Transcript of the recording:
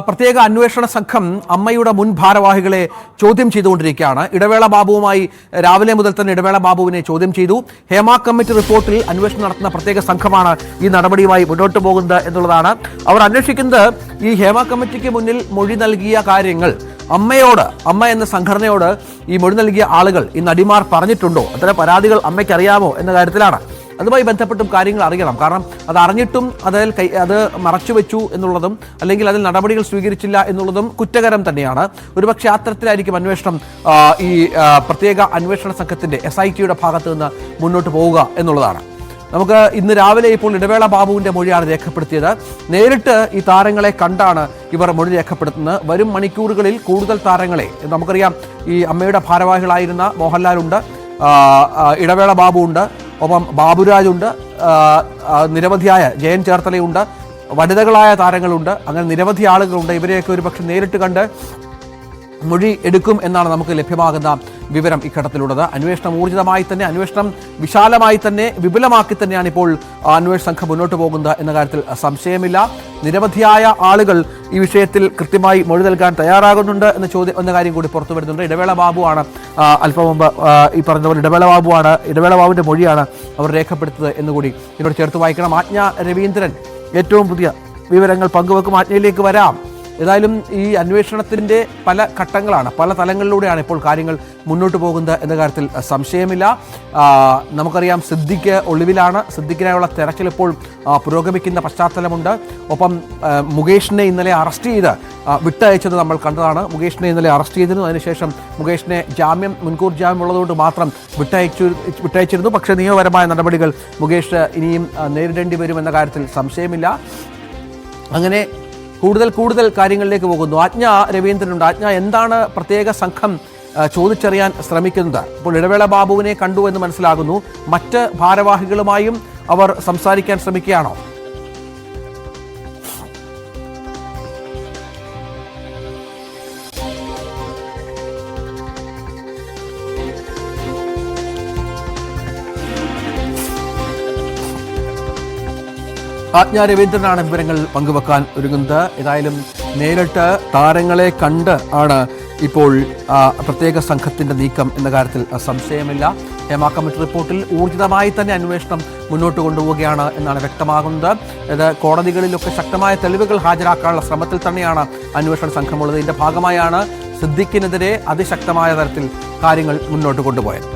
പ്രത്യേക അന്വേഷണ സംഘം അമ്മയുടെ മുൻ ഭാരവാഹികളെ ചോദ്യം ചെയ്തുകൊണ്ടിരിക്കുകയാണ്. ഇടവേള ബാബുവുമായി രാവിലെ മുതൽ തന്നെ ഇടവേള ബാബുവിനെ ചോദ്യം ചെയ്തു. ഹേമ കമ്മിറ്റി റിപ്പോർട്ടിൽ അന്വേഷണം നടത്തുന്ന പ്രത്യേക സംഘമാണ് ഈ നടപടിയുമായി മുന്നോട്ട് പോകുന്നത് എന്നുള്ളതാണ്. അവർ അന്വേഷിക്കുന്നത് ഈ ഹേമ കമ്മിറ്റിക്ക് മുന്നിൽ മൊഴി നൽകിയ കാര്യങ്ങൾ അമ്മ എന്ന സംഘടനയോട് ഈ മൊഴി നൽകിയ ആളുകൾ ഈ നടിമാർ പറഞ്ഞിട്ടുണ്ടോ, അത്തരം പരാതികൾ അമ്മയ്ക്ക് അറിയാമോ എന്ന കാര്യത്തിലാണ്. അതുമായി ബന്ധപ്പെട്ടും കാര്യങ്ങൾ അറിയണം. കാരണം അത് അറിഞ്ഞിട്ടും അത് മറച്ചുവെച്ചു എന്നുള്ളതും അല്ലെങ്കിൽ അതിൽ നടപടികൾ സ്വീകരിച്ചില്ല എന്നുള്ളതും കുറ്റകരം തന്നെയാണ്. ഒരുപക്ഷെ അത്തരത്തിലായിരിക്കും അന്വേഷണം ഈ പ്രത്യേക അന്വേഷണ സംഘത്തിന്റെ SITയുടെ ഭാഗത്ത് നിന്ന് മുന്നോട്ട് പോവുക എന്നുള്ളതാണ്. നമുക്ക് ഇന്ന് രാവിലെ ഇപ്പോൾ ഇടവേള ബാബുവിന്റെ മൊഴിയാണ് രേഖപ്പെടുത്തിയത്. നേരിട്ട് ഈ താരങ്ങളെ കണ്ടാണ് ഇവർ മൊഴി രേഖപ്പെടുത്തുന്നത്. വരും മണിക്കൂറുകളിൽ കൂടുതൽ താരങ്ങളെ, നമുക്കറിയാം ഈ അമ്മയുടെ ഭാരവാഹികളായിരുന്ന മോഹൻലാലുണ്ട്, ഇടവേള ബാബു ഉണ്ട്, ഒപ്പം ബാബുരാജുണ്ട്, നിരവധിയായ ജയൻ ചേർത്തലയുണ്ട്, വനിതകളായ താരങ്ങളുണ്ട്, അങ്ങനെ നിരവധി ആളുകളുണ്ട്. ഇവരെയൊക്കെ ഒരുപക്ഷെ നേരിട്ട് കണ്ട് മൊഴി എടുക്കും എന്നാണ് നമുക്ക് ലഭ്യമാകുന്ന വിവരം ഇഘട്ടത്തിലുള്ളത്. അന്വേഷണം ഊർജിതമായി തന്നെ, അന്വേഷണം വിശാലമായി തന്നെ, വിപുലമാക്കി തന്നെയാണ് ഇപ്പോൾ അന്വേഷണ സംഘം മുന്നോട്ട് പോകുന്നത് എന്ന കാര്യത്തിൽ സംശയമില്ല. നിരവധിയായ ആളുകൾ ഈ വിഷയത്തിൽ കൃത്യമായി മൊഴി നൽകാൻ തയ്യാറാകുന്നുണ്ട് എന്ന കാര്യം കൂടി പുറത്തു വരുന്നുണ്ട്. ഇടവേള ബാബുവാണ് അല്പം മുമ്പ് ഈ പറഞ്ഞതുപോലെ ഇടവേള ബാബുവിന്റെ മൊഴിയാണ് അവർ രേഖപ്പെടുത്തത് എന്നുകൂടി ഇതിനോട് ചേർത്ത് വായിക്കണം. ആജ്ഞ രവീന്ദ്രൻ ഏറ്റവും പുതിയ വിവരങ്ങൾ പങ്കുവെക്കും. ആജ്ഞയിലേക്ക് വരാം. ഏതായാലും ഈ അന്വേഷണത്തിൻ്റെ പല ഘട്ടങ്ങളാണ്, പല തലങ്ങളിലൂടെയാണ് ഇപ്പോൾ കാര്യങ്ങൾ മുന്നോട്ട് പോകുന്നത് എന്ന കാര്യത്തിൽ സംശയമില്ല. നമുക്കറിയാം സിദ്ദിഖ് ഒളിവിലാണ്. സിദ്ദിഖിനായുള്ള തെരച്ചിൽ ഇപ്പോൾ പുരോഗമിക്കുന്ന പശ്ചാത്തലമുണ്ട്. ഒപ്പം മുകേഷിനെ ഇന്നലെ അറസ്റ്റ് ചെയ്ത് വിട്ടയച്ചത് നമ്മൾ കണ്ടതാണ്. മുകേഷിനെ ഇന്നലെ അറസ്റ്റ് ചെയ്തിരുന്നു. അതിനുശേഷം മുകേഷിനെ മുൻകൂർ ജാമ്യം ഉള്ളതുകൊണ്ട് മാത്രം വിട്ടയച്ചിരുന്നു. പക്ഷേ നിയമപരമായ നടപടികൾ മുകേഷ് ഇനിയും നേരിടേണ്ടി വരുമെന്ന കാര്യത്തിൽ സംശയമില്ല. അങ്ങനെ കൂടുതൽ കാര്യങ്ങളിലേക്ക് പോകുന്നു. ആജ്ഞ രവീന്ദ്രനുണ്ട്. ആജ്ഞ, എന്താണ് പ്രത്യേക സംഘം ചോദിച്ചറിയാൻ ശ്രമിക്കുന്നത്? ഇപ്പോൾ ഇടവേള ബാബുവിനെ കണ്ടു എന്ന് മനസ്സിലാകുന്നു. മറ്റ് ഭാരവാഹികളുമായും അവർ സംസാരിക്കാൻ ശ്രമിക്കുകയാണോ? ആജ്ഞ രവീന്ദ്രനാണ് വിവരങ്ങൾ പങ്കുവെക്കാൻ ഒരുങ്ങുന്നത്. ഏതായാലും നേരിട്ട് താരങ്ങളെ കണ്ട് ആണ് ഇപ്പോൾ പ്രത്യേക സംഘത്തിന്റെ നീക്കം എന്ന കാര്യത്തിൽ സംശയമില്ല. ഹേമ കമ്മിറ്റി റിപ്പോർട്ടിൽ ഊർജിതമായി തന്നെ അന്വേഷണം മുന്നോട്ട് കൊണ്ടുപോവുകയാണ് എന്നാണ് വ്യക്തമാകുന്നത്. ഇത് കോടതികളിലൊക്കെ ശക്തമായ തെളിവുകൾ ഹാജരാക്കാനുള്ള ശ്രമത്തിൽ തന്നെയാണ് അന്വേഷണ സംഘമുള്ളത്. ഇതിന്റെ ഭാഗമായാണ് സിദ്ദിഖിനെതിരെ അതിശക്തമായ തരത്തിൽ കാര്യങ്ങൾ മുന്നോട്ട് കൊണ്ടുപോയത്.